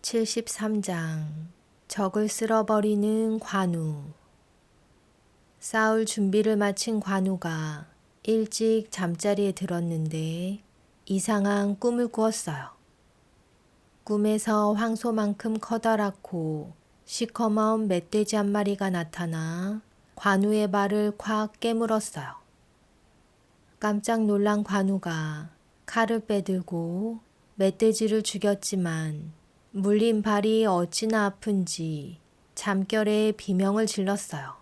73장 적을 쓸어버리는 관우. 싸울 준비를 마친 관우가 일찍 잠자리에 들었는데 이상한 꿈을 꾸었어요. 꿈에서 황소만큼 커다랗고 시커먼 멧돼지 한 마리가 나타나 관우의 발을 콱 깨물었어요. 깜짝 놀란 관우가 칼을 빼들고 멧돼지를 죽였지만 물린 발이 어찌나 아픈지 잠결에 비명을 질렀어요.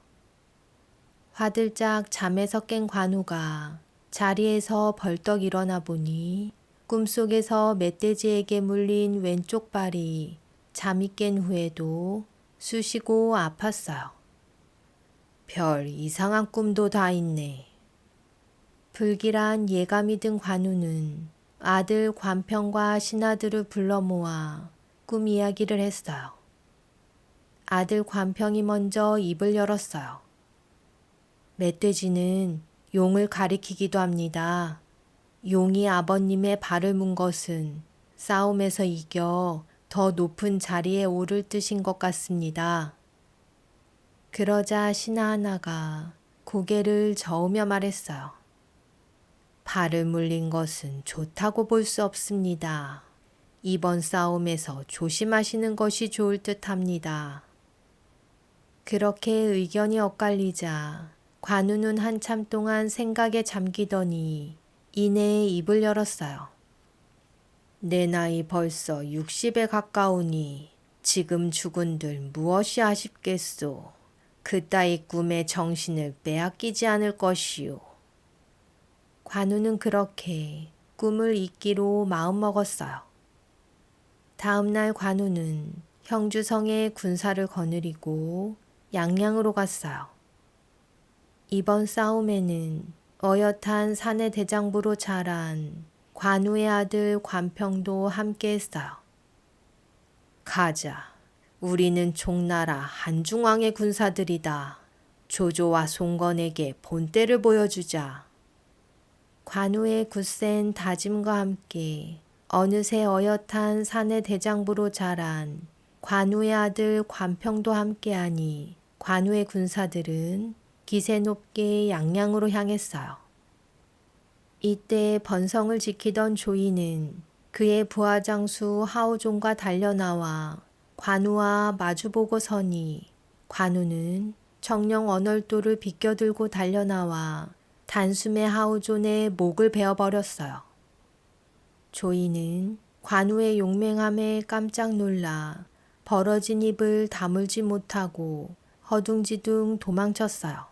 화들짝 잠에서 깬 관우가 자리에서 벌떡 일어나 보니 꿈속에서 멧돼지에게 물린 왼쪽 발이 잠이 깬 후에도 쑤시고 아팠어요. 별 이상한 꿈도 다 있네. 불길한 예감이 든 관우는 아들 관평과 신하들을 불러 모아 꿈 이야기를 했어요. 아들 관평이 먼저 입을 열었어요. 멧돼지는 용을 가리키기도 합니다. 용이 아버님의 발을 문 것은 싸움에서 이겨 더 높은 자리에 오를 뜻인 것 같습니다. 그러자 신하 하나가 고개를 저으며 말했어요. 발을 물린 것은 좋다고 볼 수 없습니다. 이번 싸움에서 조심하시는 것이 좋을 듯 합니다. 그렇게 의견이 엇갈리자 관우는 한참 동안 생각에 잠기더니 이내에 입을 열었어요. 내 나이 벌써 60에 가까우니 지금 죽은들 무엇이 아쉽겠소. 그따위 꿈에 정신을 빼앗기지 않을 것이오. 관우는 그렇게 꿈을 잊기로 마음먹었어요. 다음 날 관우는 형주성에 군사를 거느리고 양양으로 갔어요. 이번 싸움에는 어엿한 사내 대장부로 자란 관우의 아들 관평도 함께했어요. 가자. 우리는 총나라 한중왕의 군사들이다. 조조와 송건에게 본때를 보여주자. 관우의 굳센 다짐과 함께 어느새 어엿한 사내 대장부로 자란 관우의 아들 관평도 함께하니 관우의 군사들은 기세 높게 양양으로 향했어요. 이때 번성을 지키던 조이는 그의 부하장수 하오종과 달려나와 관우와 마주보고 서니 관우는 청령 언얼도를 비껴들고 달려나와 단숨에 하오존의 목을 베어버렸어요. 조이는 관우의 용맹함에 깜짝 놀라 벌어진 입을 다물지 못하고 허둥지둥 도망쳤어요.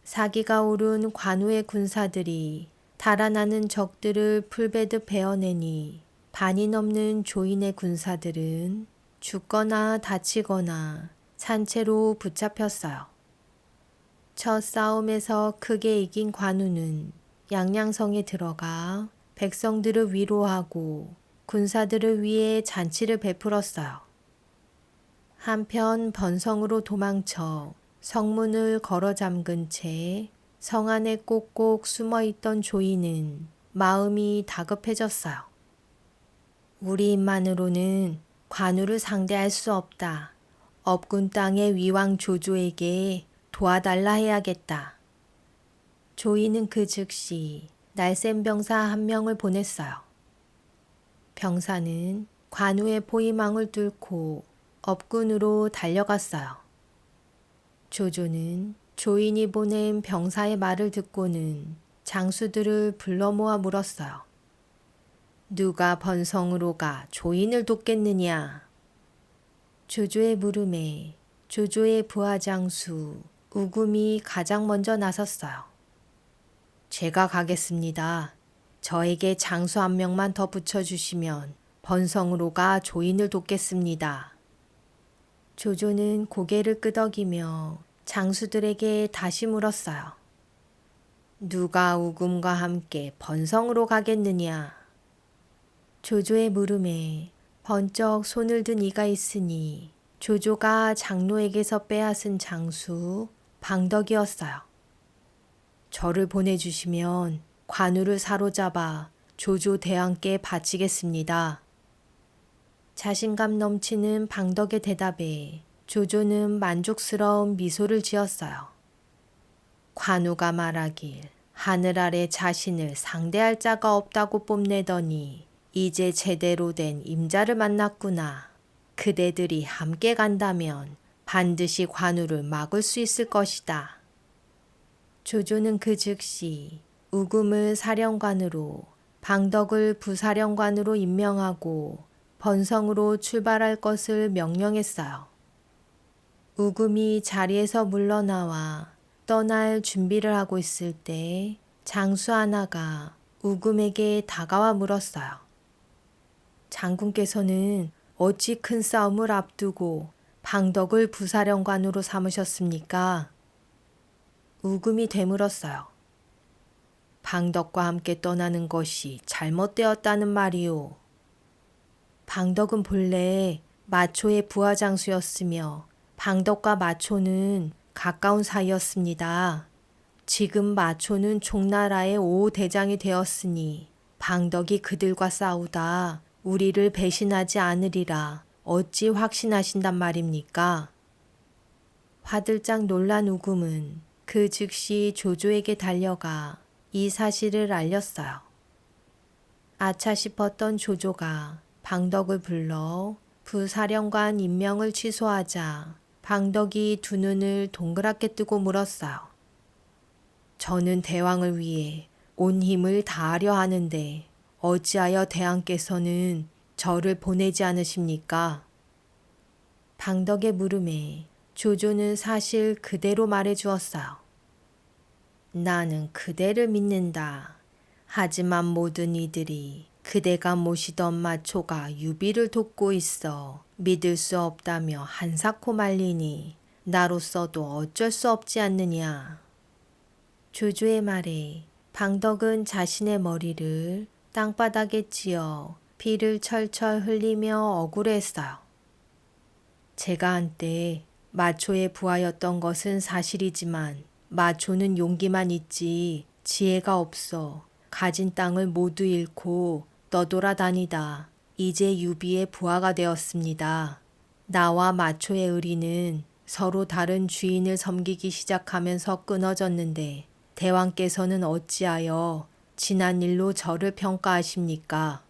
사기가 오른 관우의 군사들이 달아나는 적들을 풀베듯 베어내니 반이 넘는 조인의 군사들은 죽거나 다치거나 산채로 붙잡혔어요. 첫 싸움에서 크게 이긴 관우는 양양성에 들어가 백성들을 위로하고 군사들을 위해 잔치를 베풀었어요. 한편 번성으로 도망쳐 성문을 걸어 잠근 채 성 안에 꼭꼭 숨어있던 조이는 마음이 다급해졌어요. 우리 힘만으로는 관우를 상대할 수 없다. 업군 땅의 위왕 조조에게 도와달라 해야겠다. 조이는 그 즉시 날쌘 병사 한 명을 보냈어요. 병사는 관우의 포위망을 뚫고 업군으로 달려갔어요. 조조는 조인이 보낸 병사의 말을 듣고는 장수들을 불러 모아 물었어요. 누가 번성으로 가 조인을 돕겠느냐? 조조의 물음에 조조의 부하장수 우금이 가장 먼저 나섰어요. 제가 가겠습니다. 저에게 장수 한 명만 더 붙여주시면 번성으로 가 조인을 돕겠습니다. 조조는 고개를 끄덕이며 장수들에게 다시 물었어요. 누가 우금과 함께 번성으로 가겠느냐? 조조의 물음에 번쩍 손을 든 이가 있으니 조조가 장로에게서 빼앗은 장수 방덕이었어요. 저를 보내주시면 관우를 사로잡아 조조 대왕께 바치겠습니다. 자신감 넘치는 방덕의 대답에 조조는 만족스러운 미소를 지었어요. 관우가 말하길 하늘 아래 자신을 상대할 자가 없다고 뽐내더니 이제 제대로 된 임자를 만났구나. 그대들이 함께 간다면 반드시 관우를 막을 수 있을 것이다. 조조는 그 즉시 우금을 사령관으로 방덕을 부사령관으로 임명하고 번성으로 출발할 것을 명령했어요. 우금이 자리에서 물러나와 떠날 준비를 하고 있을 때 장수 하나가 우금에게 다가와 물었어요. 장군께서는 어찌 큰 싸움을 앞두고 방덕을 부사령관으로 삼으셨습니까? 우금이 되물었어요. 방덕과 함께 떠나는 것이 잘못되었다는 말이오. 방덕은 본래 마초의 부하장수였으며 방덕과 마초는 가까운 사이였습니다. 지금 마초는 총나라의 5호 대장이 되었으니 방덕이 그들과 싸우다 우리를 배신하지 않으리라 어찌 확신하신단 말입니까? 화들짝 놀란 우금은 그 즉시 조조에게 달려가 이 사실을 알렸어요. 아차 싶었던 조조가 방덕을 불러 부사령관 임명을 취소하자 방덕이 두 눈을 동그랗게 뜨고 물었어요. 저는 대왕을 위해 온 힘을 다하려 하는데 어찌하여 대왕께서는 저를 보내지 않으십니까? 방덕의 물음에 조조는 사실 그대로 말해 주었어요. 나는 그대를 믿는다. 하지만 모든 이들이 그대가 모시던 마초가 유비를 돕고 있어 믿을 수 없다며 한사코 말리니 나로서도 어쩔 수 없지 않느냐. 조조의 말에 방덕은 자신의 머리를 땅바닥에 찧어 피를 철철 흘리며 억울해했어요. 제가 한때 마초의 부하였던 것은 사실이지만 마초는 용기만 있지 지혜가 없어 가진 땅을 모두 잃고 떠돌아다니다 이제 유비의 부하가 되었습니다. 나와 마초의 의리는 서로 다른 주인을 섬기기 시작하면서 끊어졌는데 대왕께서는 어찌하여 지난 일로 저를 평가하십니까?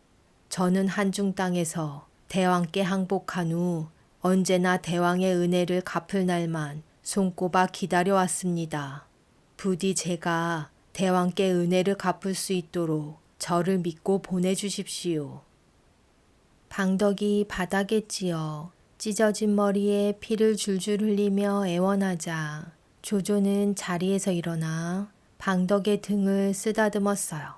저는 한중 땅에서 대왕께 항복한 후 언제나 대왕의 은혜를 갚을 날만 손꼽아 기다려왔습니다. 부디 제가 대왕께 은혜를 갚을 수 있도록 저를 믿고 보내주십시오. 방덕이 바닥에 찧어 찢어진 머리에 피를 줄줄 흘리며 애원하자 조조는 자리에서 일어나 방덕의 등을 쓰다듬었어요.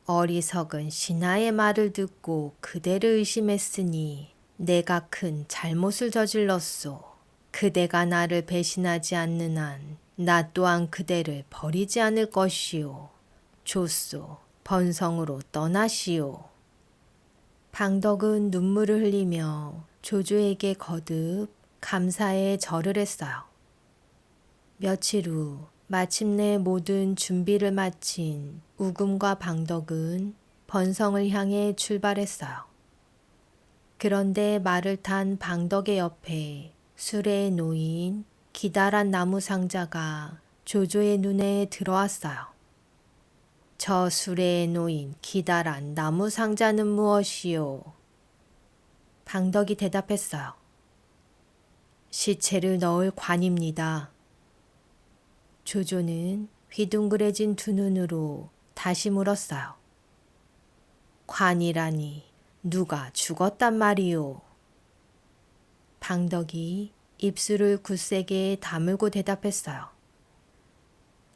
어리석은 신하의 말을 듣고 그대를 의심했으니 내가 큰 잘못을 저질렀소. 그대가 나를 배신하지 않는 한 나 또한 그대를 버리지 않을 것이오. 좋소. 번성으로 떠나시오. 방덕은 눈물을 흘리며 조조에게 거듭 감사의 절을 했어요. 며칠 후 마침내 모든 준비를 마친 우금과 방덕은 번성을 향해 출발했어요. 그런데 말을 탄 방덕의 옆에 수레에 놓인 기다란 나무 상자가 조조의 눈에 들어왔어요. 저 수레에 놓인 기다란 나무 상자는 무엇이요? 방덕이 대답했어요. 시체를 넣을 관입니다. 조조는 휘둥그레진 두 눈으로 다시 물었어요. 관이라니 누가 죽었단 말이오? 방덕이 입술을 굳세게 다물고 대답했어요.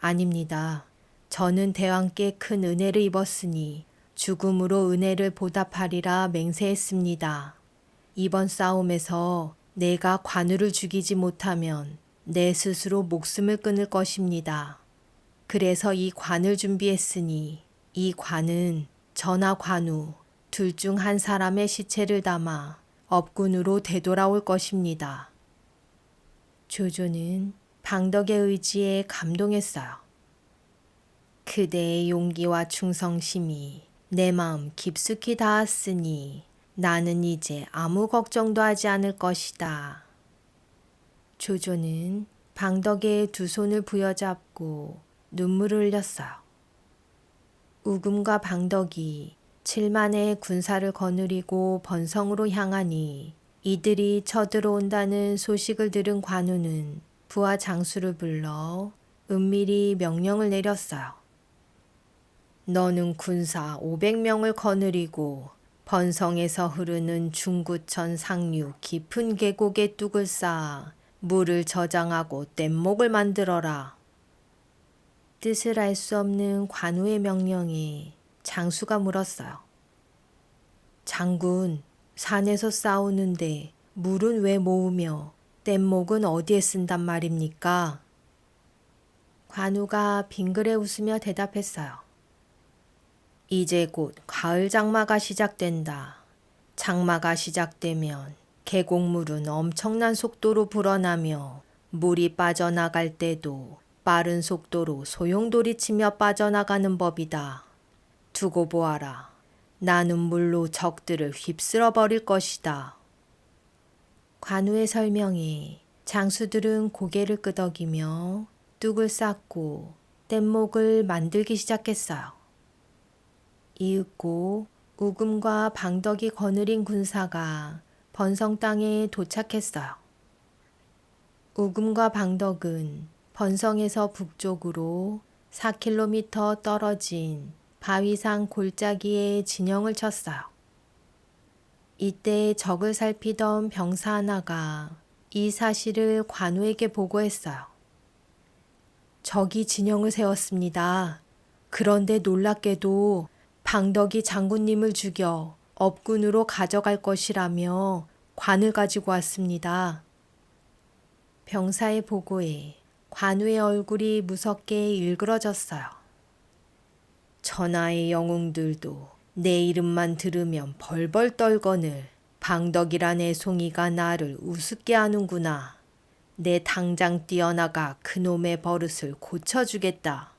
아닙니다. 저는 대왕께 큰 은혜를 입었으니 죽음으로 은혜를 보답하리라 맹세했습니다. 이번 싸움에서 내가 관우를 죽이지 못하면 내 스스로 목숨을 끊을 것입니다. 그래서 이 관을 준비했으니 이 관은 저나 관우 둘 중 한 사람의 시체를 담아 업군으로 되돌아올 것입니다. 조조는 방덕의 의지에 감동했어요. 그대의 용기와 충성심이 내 마음 깊숙이 닿았으니 나는 이제 아무 걱정도 하지 않을 것이다. 조조는 방덕의 두 손을 부여잡고 눈물을 흘렸어요. 우금과 방덕이 7만의 군사를 거느리고 번성으로 향하니 이들이 쳐들어온다는 소식을 들은 관우는 부하 장수를 불러 은밀히 명령을 내렸어요. 너는 군사 500명을 거느리고 번성에서 흐르는 중구천 상류 깊은 계곡에 뚝을 쌓아 물을 저장하고 뗏목을 만들어라. 뜻을 알 수 없는 관우의 명령에 장수가 물었어요. 장군, 산에서 싸우는데 물은 왜 모으며 뗏목은 어디에 쓴단 말입니까? 관우가 빙그레 웃으며 대답했어요. 이제 곧 가을 장마가 시작된다. 장마가 시작되면 계곡물은 엄청난 속도로 불어나며 물이 빠져나갈 때도 빠른 속도로 소용돌이치며 빠져나가는 법이다. 두고 보아라. 나는 물로 적들을 휩쓸어 버릴 것이다. 관우의 설명에 장수들은 고개를 끄덕이며 뚝을 쌓고 뗏목을 만들기 시작했어요. 이윽고 우금과 방덕이 거느린 군사가 번성 땅에 도착했어요. 우금과 방덕은 번성에서 북쪽으로 4km 떨어진 바위산 골짜기에 진영을 쳤어요. 이때 적을 살피던 병사 하나가 이 사실을 관우에게 보고했어요. 적이 진영을 세웠습니다. 그런데 놀랍게도 방덕이 장군님을 죽여 업군으로 가져갈 것이라며 관을 가지고 왔습니다. 병사의 보고에 관우의 얼굴이 무섭게 일그러졌어요. 천하의 영웅들도 내 이름만 들으면 벌벌 떨거늘 방덕이란 애송이가 나를 우습게 하는구나. 내 당장 뛰어나가 그놈의 버릇을 고쳐주겠다.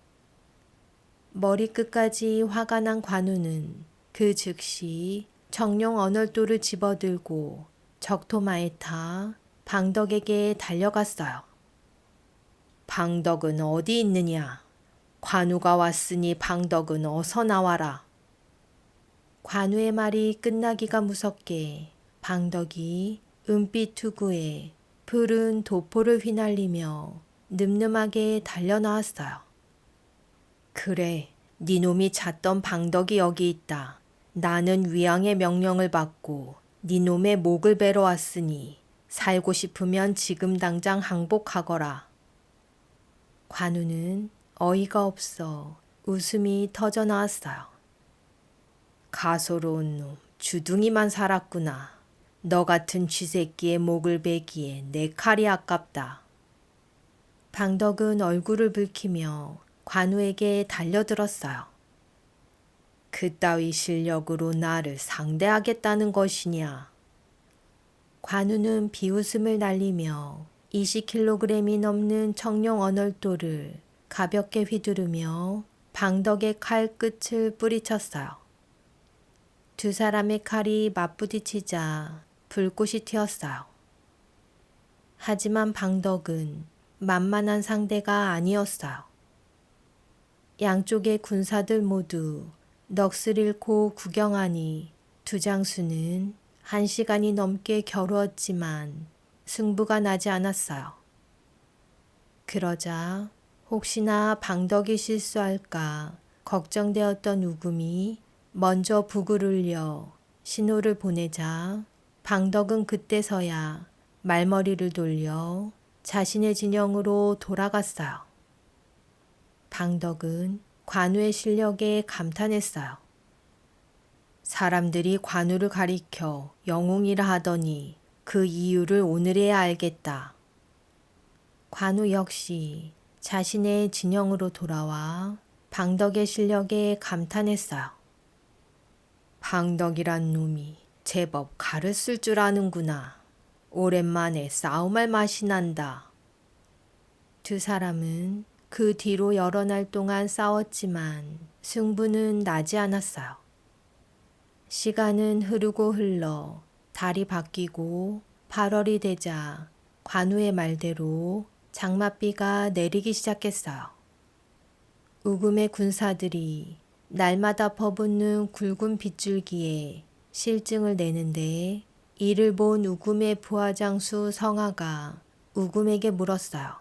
머리끝까지 화가 난 관우는 그 즉시 청룡 언얼도를 집어들고 적토마에 타 방덕에게 달려갔어요. 방덕은 어디 있느냐? 관우가 왔으니 방덕은 어서 나와라. 관우의 말이 끝나기가 무섭게 방덕이 은빛 투구에 푸른 도포를 휘날리며 늠름하게 달려나왔어요. 그래, 네 놈이 찾던 방덕이 여기 있다. 나는 위왕의 명령을 받고 네 놈의 목을 베러 왔으니 살고 싶으면 지금 당장 항복하거라. 관우는 어이가 없어 웃음이 터져 나왔어요. 가소로운 놈, 주둥이만 살았구나. 너 같은 쥐새끼의 목을 베기에 내 칼이 아깝다. 방덕은 얼굴을 붉히며 관우에게 달려들었어요. 그따위 실력으로 나를 상대하겠다는 것이냐? 관우는 비웃음을 날리며 20kg이 넘는 청룡 언얼도를 가볍게 휘두르며 방덕의 칼 끝을 뿌리쳤어요. 두 사람의 칼이 맞부딪히자 불꽃이 튀었어요. 하지만 방덕은 만만한 상대가 아니었어요. 양쪽의 군사들 모두 넋을 잃고 구경하니 두 장수는 1시간이 넘게 겨루었지만 승부가 나지 않았어요. 그러자 혹시나 방덕이 실수할까 걱정되었던 우금이 먼저 북을 울려 신호를 보내자 방덕은 그때서야 말머리를 돌려 자신의 진영으로 돌아갔어요. 방덕은 관우의 실력에 감탄했어요. 사람들이 관우를 가리켜 영웅이라 하더니 그 이유를 오늘에야 알겠다. 관우 역시 자신의 진영으로 돌아와 방덕의 실력에 감탄했어요. 방덕이란 놈이 제법 칼을 쓸 줄 아는구나. 오랜만에 싸움할 맛이 난다. 두 사람은 그 뒤로 여러 날 동안 싸웠지만 승부는 나지 않았어요. 시간은 흐르고 흘러 달이 바뀌고 8월이 되자 관우의 말대로 장맛비가 내리기 시작했어요. 우금의 군사들이 날마다 퍼붓는 굵은 빗줄기에 실증을 내는데 이를 본 우금의 부하장수 성하가 우금에게 물었어요.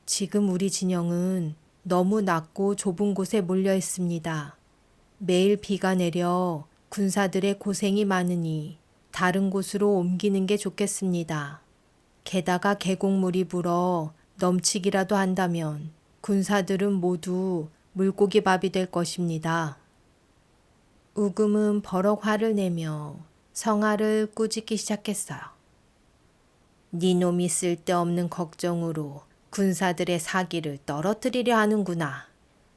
지금 우리 진영은 너무 낮고 좁은 곳에 몰려 있습니다. 매일 비가 내려 군사들의 고생이 많으니 다른 곳으로 옮기는 게 좋겠습니다. 게다가 계곡물이 불어 넘치기라도 한다면 군사들은 모두 물고기 밥이 될 것입니다. 우금은 버럭 화를 내며 성하를 꾸짖기 시작했어요. 네 놈이 쓸데없는 걱정으로 군사들의 사기를 떨어뜨리려 하는구나.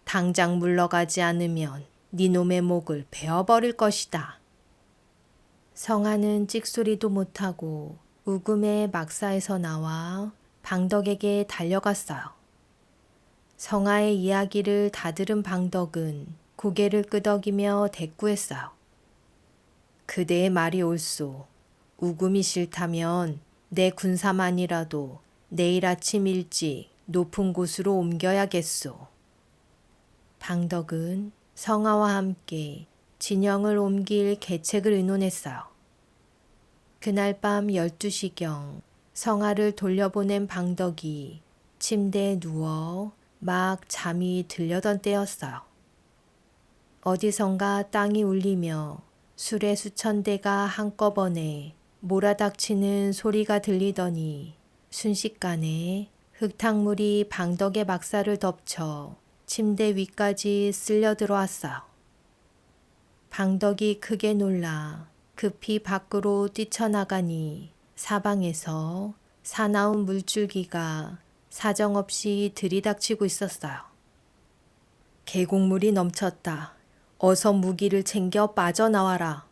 당장 물러가지 않으면 네 놈의 목을 베어버릴 것이다. 성하는 찍소리도 못하고 우금의 막사에서 나와 방덕에게 달려갔어요. 성하의 이야기를 다 들은 방덕은 고개를 끄덕이며 대꾸했어요. 그대의 말이 옳소. 우금이 싫다면 내 군사만이라도 내일 아침 일찍 높은 곳으로 옮겨야겠소. 방덕은 성하와 함께 진영을 옮길 계책을 의논했어요. 그날 밤 12시경 성하를 돌려보낸 방덕이 침대에 누워 막 잠이 들려던 때였어요. 어디선가 땅이 울리며 수레 수천 대가 한꺼번에 몰아닥치는 소리가 들리더니 순식간에 흙탕물이 방덕의 막사를 덮쳐 침대 위까지 쓸려 들어왔어요. 방덕이 크게 놀라 급히 밖으로 뛰쳐나가니 사방에서 사나운 물줄기가 사정없이 들이닥치고 있었어요. 계곡물이 넘쳤다. 어서 무기를 챙겨 빠져나와라.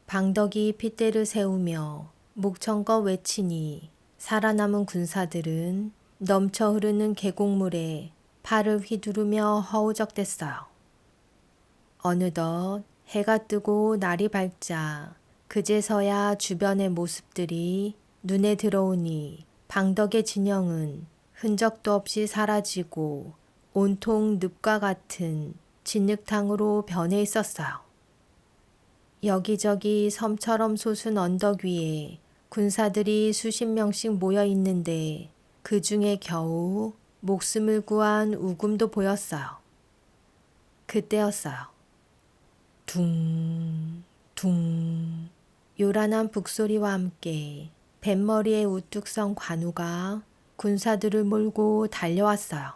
방덕이 핏대를 세우며 목청껏 외치니 살아남은 군사들은 넘쳐 흐르는 계곡물에 팔을 휘두르며 허우적댔어요. 어느덧 해가 뜨고 날이 밝자 그제서야 주변의 모습들이 눈에 들어오니 방덕의 진영은 흔적도 없이 사라지고 온통 늪과 같은 진흙탕으로 변해 있었어요. 여기저기 섬처럼 솟은 언덕 위에 군사들이 수십 명씩 모여 있는데 그 중에 겨우 목숨을 구한 우금도 보였어요. 그때였어요. 둥, 둥. 요란한 북소리와 함께 뱃머리에 우뚝 선 관우가 군사들을 몰고 달려왔어요.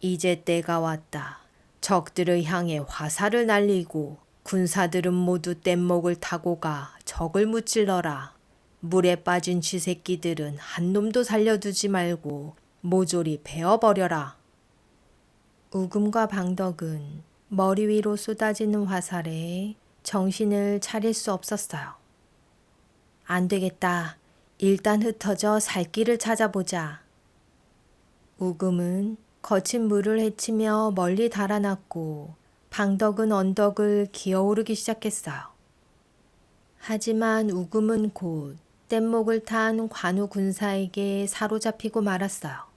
이제 때가 왔다. 적들을 향해 화살을 날리고 군사들은 모두 뗏목을 타고 가 적을 무찔러라. 물에 빠진 쥐새끼들은 한 놈도 살려두지 말고 모조리 베어버려라. 우금과 방덕은 머리 위로 쏟아지는 화살에 정신을 차릴 수 없었어요. 안 되겠다. 일단 흩어져 살 길을 찾아보자. 우금은 거친 물을 헤치며 멀리 달아났고 방덕은 언덕을 기어오르기 시작했어요. 하지만 우금은 곧 뗏목을 탄 관우 군사에게 사로잡히고 말았어요.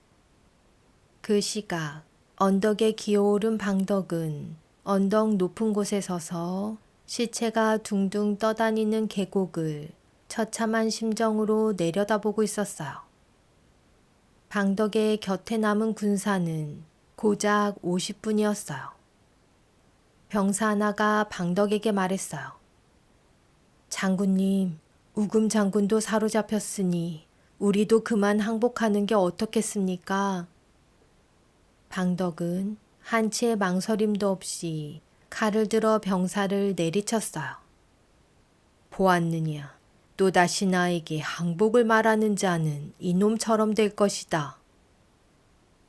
그 시각 언덕에 기어오른 방덕은 언덕 높은 곳에 서서 시체가 둥둥 떠다니는 계곡을 처참한 심정으로 내려다보고 있었어요. 방덕의 곁에 남은 군사는 고작 50분이었어요. 병사 하나가 방덕에게 말했어요. 장군님, 우금 장군도 사로잡혔으니 우리도 그만 항복하는 게 어떻겠습니까? 방덕은 한치의 망설임도 없이 칼을 들어 병사를 내리쳤어요. 보았느냐? 또다시 나에게 항복을 말하는 자는 이놈처럼 될 것이다.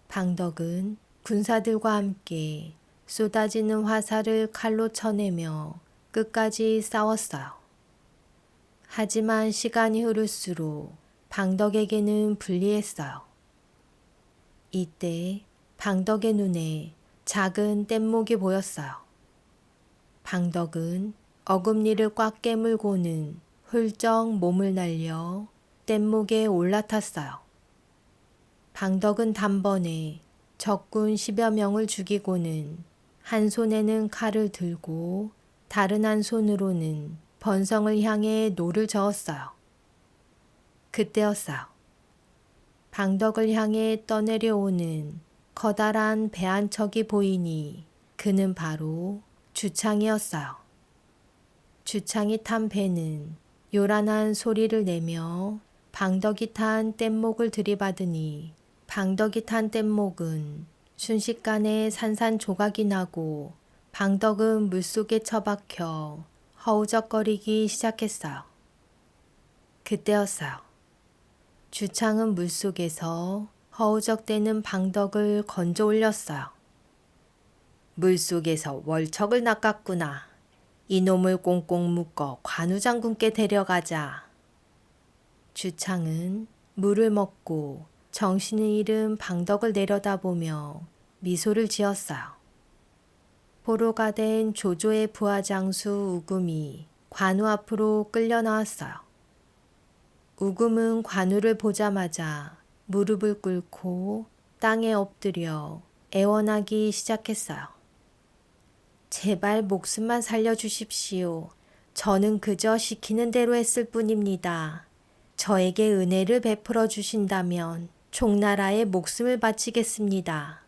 방덕은 군사들과 함께 쏟아지는 화살을 칼로 쳐내며 끝까지 싸웠어요. 하지만 시간이 흐를수록 방덕에게는 불리했어요. 이때 방덕의 눈에 작은 뗏목이 보였어요. 방덕은 어금니를 꽉 깨물고는 훌쩍 몸을 날려 뗏목에 올라탔어요. 방덕은 단번에 적군 10여 명을 죽이고는 한 손에는 칼을 들고 다른 한 손으로는 번성을 향해 노를 저었어요. 그때였어요. 방덕을 향해 떠내려오는 커다란 배 한 척이 보이니 그는 바로 주창이었어요. 주창이 탄 배는 요란한 소리를 내며 방덕이 탄 뗏목을 들이받으니 방덕이 탄 뗏목은 순식간에 산산조각이 나고 방덕은 물속에 처박혀 허우적거리기 시작했어요. 그때였어요. 주창은 물속에서 허우적대는 방덕을 건져 올렸어요. 물속에서 월척을 낚았구나. 이놈을 꽁꽁 묶어 관우장군께 데려가자. 주창은 물을 먹고 정신을 잃은 방덕을 내려다보며 미소를 지었어요. 포로가 된 조조의 부하장수 우금이 관우 앞으로 끌려 나왔어요. 우금은 관우를 보자마자 무릎을 꿇고 땅에 엎드려 애원하기 시작했어요. 제발 목숨만 살려주십시오. 저는 그저 시키는 대로 했을 뿐입니다. 저에게 은혜를 베풀어 주신다면 총나라에 목숨을 바치겠습니다.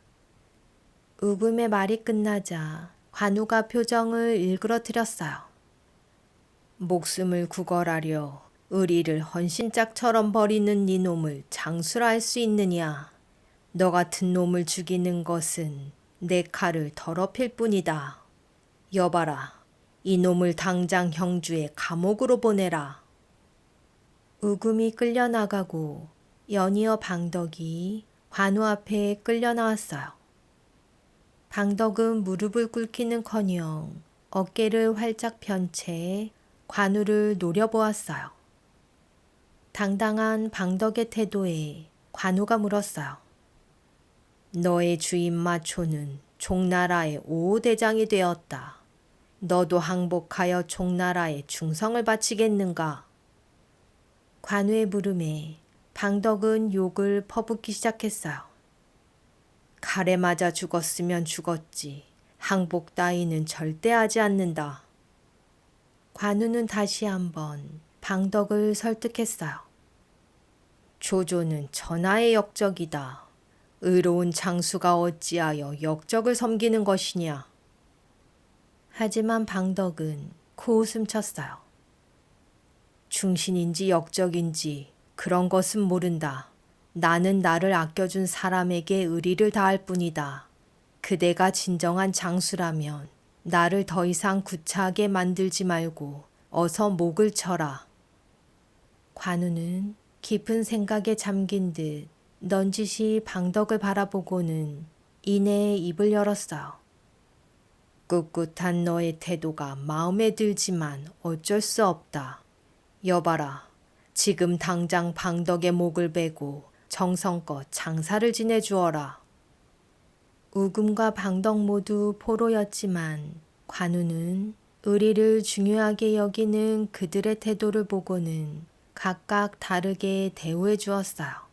우금의 말이 끝나자 관우가 표정을 일그러뜨렸어요. 목숨을 구걸하려 의리를 헌신짝처럼 버리는 네 놈을 장수라 할 수 있느냐. 너 같은 놈을 죽이는 것은 내 칼을 더럽힐 뿐이다. 여봐라, 이 놈을 당장 형주의 감옥으로 보내라. 우금이 끌려나가고 연이어 방덕이 관우 앞에 끌려나왔어요. 방덕은 무릎을 꿇기는커녕 어깨를 활짝 편 채 관우를 노려보았어요. 당당한 방덕의 태도에 관우가 물었어요. 너의 주인 마초는 총나라의 5호 대장이 되었다. 너도 항복하여 총나라에 충성을 바치겠는가? 관우의 물음에 방덕은 욕을 퍼붓기 시작했어요. 칼에 맞아 죽었으면 죽었지. 항복 따위는 절대 하지 않는다. 관우는 다시 한번 방덕을 설득했어요. 조조는 천하의 역적이다. 의로운 장수가 어찌하여 역적을 섬기는 것이냐. 하지만 방덕은 코웃음 쳤어요. 충신인지 역적인지 그런 것은 모른다. 나는 나를 아껴준 사람에게 의리를 다할 뿐이다. 그대가 진정한 장수라면 나를 더 이상 구차하게 만들지 말고 어서 목을 쳐라. 관우는 깊은 생각에 잠긴 듯 넌지시 방덕을 바라보고는 이내에 입을 열었어요. 꿋꿋한 너의 태도가 마음에 들지만 어쩔 수 없다. 여봐라, 지금 당장 방덕의 목을 베고 정성껏 장사를 지내주어라. 우금과 방덕 모두 포로였지만 관우는 의리를 중요하게 여기는 그들의 태도를 보고는 각각 다르게 대우해 주었어요.